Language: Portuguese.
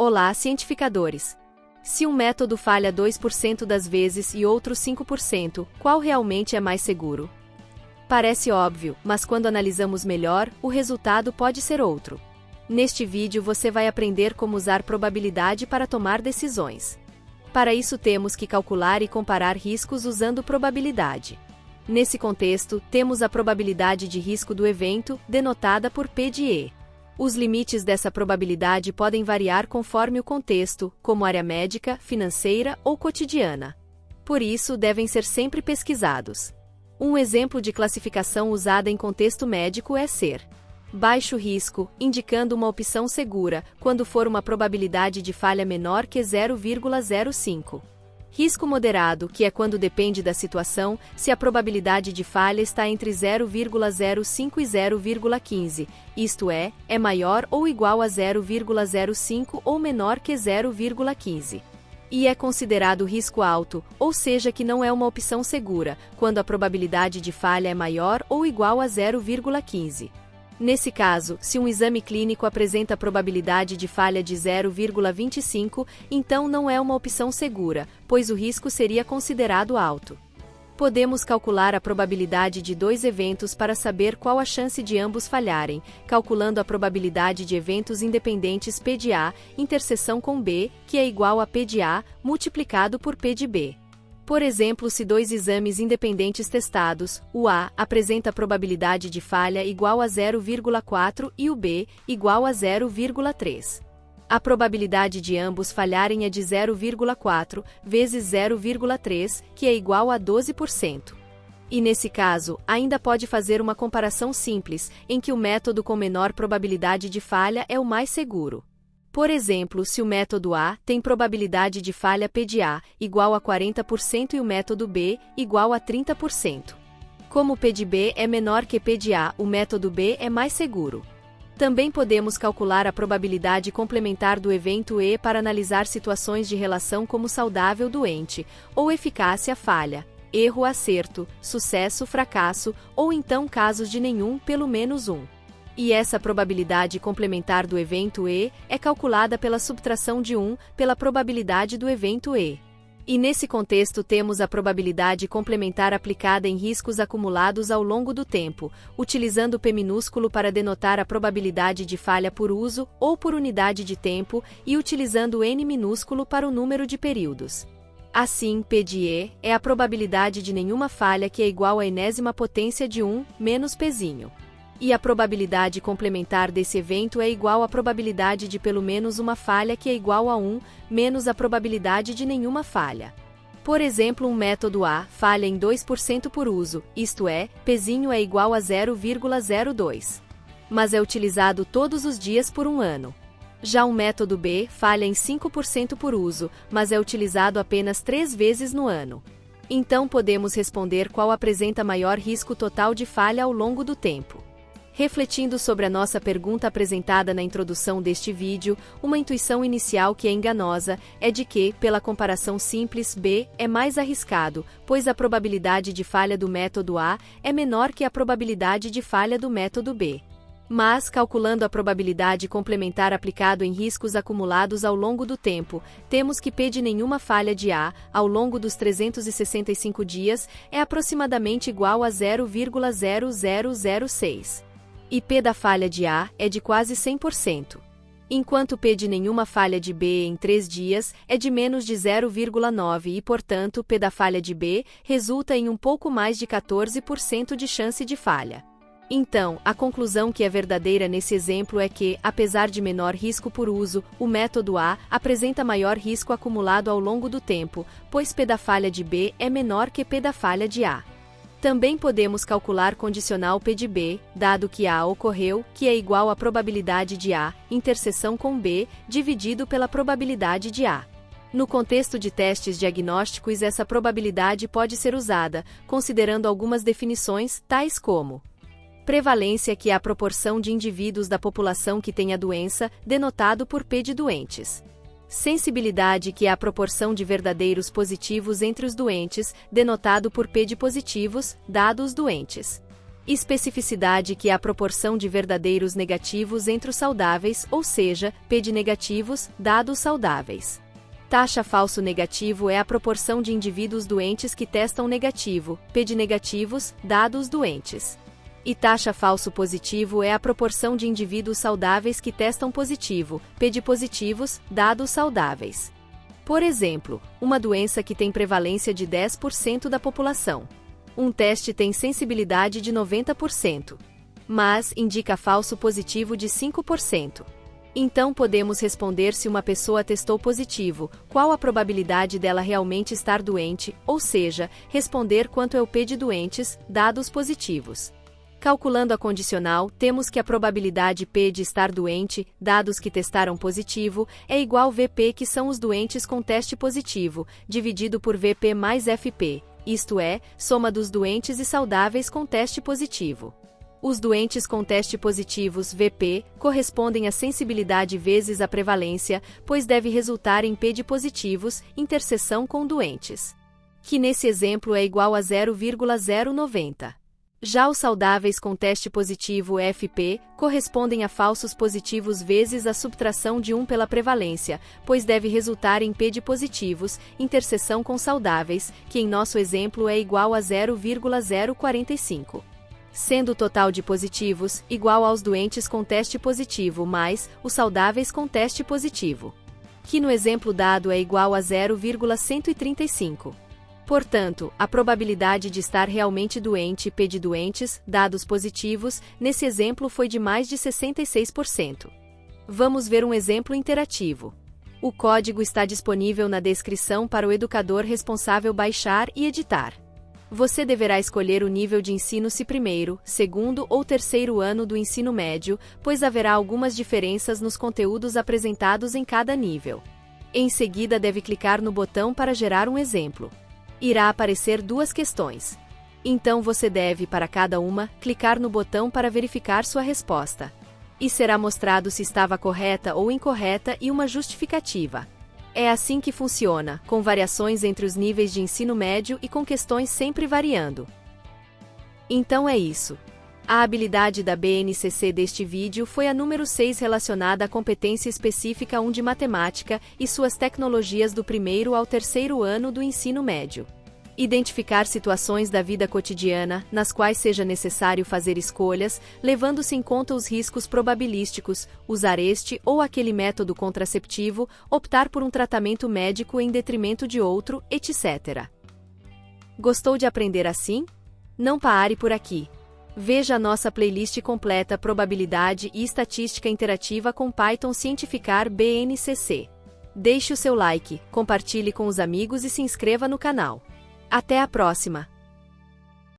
Olá, cientificadores! Se um método falha 2% das vezes e outro 5%, qual realmente é mais seguro? Parece óbvio, mas quando analisamos melhor, o resultado pode ser outro. Neste vídeo você vai aprender como usar probabilidade para tomar decisões. Para isso temos que calcular e comparar riscos usando probabilidade. Nesse contexto, temos a probabilidade de risco do evento, denotada por P de E. Os limites dessa probabilidade podem variar conforme o contexto, como área médica, financeira ou cotidiana. Por isso, devem ser sempre pesquisados. Um exemplo de classificação usada em contexto médico é ser baixo risco, indicando uma opção segura, quando for uma probabilidade de falha menor que 0,05. Risco moderado, que é quando depende da situação, se a probabilidade de falha está entre 0,05 e 0,15, isto é maior ou igual a 0,05 ou menor que 0,15. E é considerado risco alto, ou seja que não é uma opção segura, quando a probabilidade de falha é maior ou igual a 0,15. Nesse caso, se um exame clínico apresenta probabilidade de falha de 0,25, então não é uma opção segura, pois o risco seria considerado alto. Podemos calcular a probabilidade de dois eventos para saber qual a chance de ambos falharem, calculando a probabilidade de eventos independentes P de A, interseção com B, que é igual a P de A, multiplicado por P de B. Por exemplo, se dois exames independentes testados, o A apresenta probabilidade de falha igual a 0,4 e o B igual a 0,3. A probabilidade de ambos falharem é de 0,4 vezes 0,3, que é igual a 12%. E nesse caso, ainda pode fazer uma comparação simples, em que o método com menor probabilidade de falha é o mais seguro. Por exemplo, se o método A tem probabilidade de falha P de A igual a 40% e o método B igual a 30%. Como P de B é menor que P de A, o método B é mais seguro. Também podemos calcular a probabilidade complementar do evento E para analisar situações de relação como saudável-doente, ou eficácia-falha, erro-acerto, sucesso-fracasso, ou então casos de nenhum pelo menos um. E essa probabilidade complementar do evento E é calculada pela subtração de 1 pela probabilidade do evento E. E nesse contexto temos a probabilidade complementar aplicada em riscos acumulados ao longo do tempo, utilizando P minúsculo para denotar a probabilidade de falha por uso ou por unidade de tempo e utilizando N minúsculo para o número de períodos. Assim, P de E é a probabilidade de nenhuma falha que é igual à enésima potência de 1 menos Pzinho. E a probabilidade complementar desse evento é igual à probabilidade de pelo menos uma falha que é igual a 1, menos a probabilidade de nenhuma falha. Por exemplo, um método A falha em 2% por uso, isto é, Pzinho é igual a 0,02. Mas é utilizado todos os dias por um ano. Já um método B falha em 5% por uso, mas é utilizado apenas 3 vezes no ano. Então podemos responder qual apresenta maior risco total de falha ao longo do tempo. Refletindo sobre a nossa pergunta apresentada na introdução deste vídeo, uma intuição inicial que é enganosa é de que, pela comparação simples, B é mais arriscado, pois a probabilidade de falha do método A é menor que a probabilidade de falha do método B. Mas, calculando a probabilidade complementar aplicado em riscos acumulados ao longo do tempo, temos que P de nenhuma falha de A, ao longo dos 365 dias, é aproximadamente igual a 0,0006. E P da falha de A é de quase 100%. Enquanto P de nenhuma falha de B em 3 dias é de menos de 0,9 e, portanto, P da falha de B resulta em um pouco mais de 14% de chance de falha. Então, a conclusão que é verdadeira nesse exemplo é que, apesar de menor risco por uso, o método A apresenta maior risco acumulado ao longo do tempo, pois P da falha de B é menor que P da falha de A. Também podemos calcular condicional P de B, dado que A ocorreu, que é igual à probabilidade de A, interseção com B, dividido pela probabilidade de A. No contexto de testes diagnósticos, essa probabilidade pode ser usada, considerando algumas definições, tais como prevalência, que é a proporção de indivíduos da população que tem a doença, denotado por P de doentes. Sensibilidade, que é a proporção de verdadeiros positivos entre os doentes, denotado por P de positivos, dados doentes. Especificidade, que é a proporção de verdadeiros negativos entre os saudáveis, ou seja, P de negativos, dados saudáveis. Taxa falso negativo é a proporção de indivíduos doentes que testam negativo, P de negativos, dados doentes. E taxa falso positivo é a proporção de indivíduos saudáveis que testam positivo, P de positivos, dados saudáveis. Por exemplo, uma doença que tem prevalência de 10% da população. Um teste tem sensibilidade de 90%, mas indica falso positivo de 5%. Então podemos responder se uma pessoa testou positivo, qual a probabilidade dela realmente estar doente, ou seja, responder quanto é o P de doentes, dados positivos. Calculando a condicional, temos que a probabilidade P de estar doente, dados que testaram positivo, é igual VP, que são os doentes com teste positivo, dividido por VP mais FP, isto é, soma dos doentes e saudáveis com teste positivo. Os doentes com teste positivos, VP, correspondem à sensibilidade vezes a prevalência, pois deve resultar em P de positivos, interseção com doentes, que nesse exemplo é igual a 0,090. Já os saudáveis com teste positivo, FP, correspondem a falsos positivos vezes a subtração de 1 pela prevalência, pois deve resultar em P de positivos, interseção com saudáveis, que em nosso exemplo é igual a 0,045. Sendo o total de positivos igual aos doentes com teste positivo mais os saudáveis com teste positivo, que no exemplo dado é igual a 0,135. Portanto, a probabilidade de estar realmente doente, P de doentes, dados positivos, nesse exemplo foi de mais de 66%. Vamos ver um exemplo interativo. O código está disponível na descrição para o educador responsável baixar e editar. Você deverá escolher o nível de ensino se primeiro, segundo ou terceiro ano do ensino médio, pois haverá algumas diferenças nos conteúdos apresentados em cada nível. Em seguida, deve clicar no botão para gerar um exemplo. Irá aparecer duas questões. Então você deve, para cada uma, clicar no botão para verificar sua resposta. E será mostrado se estava correta ou incorreta e uma justificativa. É assim que funciona, com variações entre os níveis de ensino médio e com questões sempre variando. Então é isso. A habilidade da BNCC deste vídeo foi a número 6, relacionada à competência específica 1 de matemática e suas tecnologias do primeiro ao terceiro ano do ensino médio. Identificar situações da vida cotidiana, nas quais seja necessário fazer escolhas, levando-se em conta os riscos probabilísticos, usar este ou aquele método contraceptivo, optar por um tratamento médico em detrimento de outro, etc. Gostou de aprender assim? Não pare por aqui. Veja a nossa playlist completa Probabilidade e Estatística Interativa com Python Cientificar BNCC. Deixe o seu like, compartilhe com os amigos e se inscreva no canal. Até a próxima!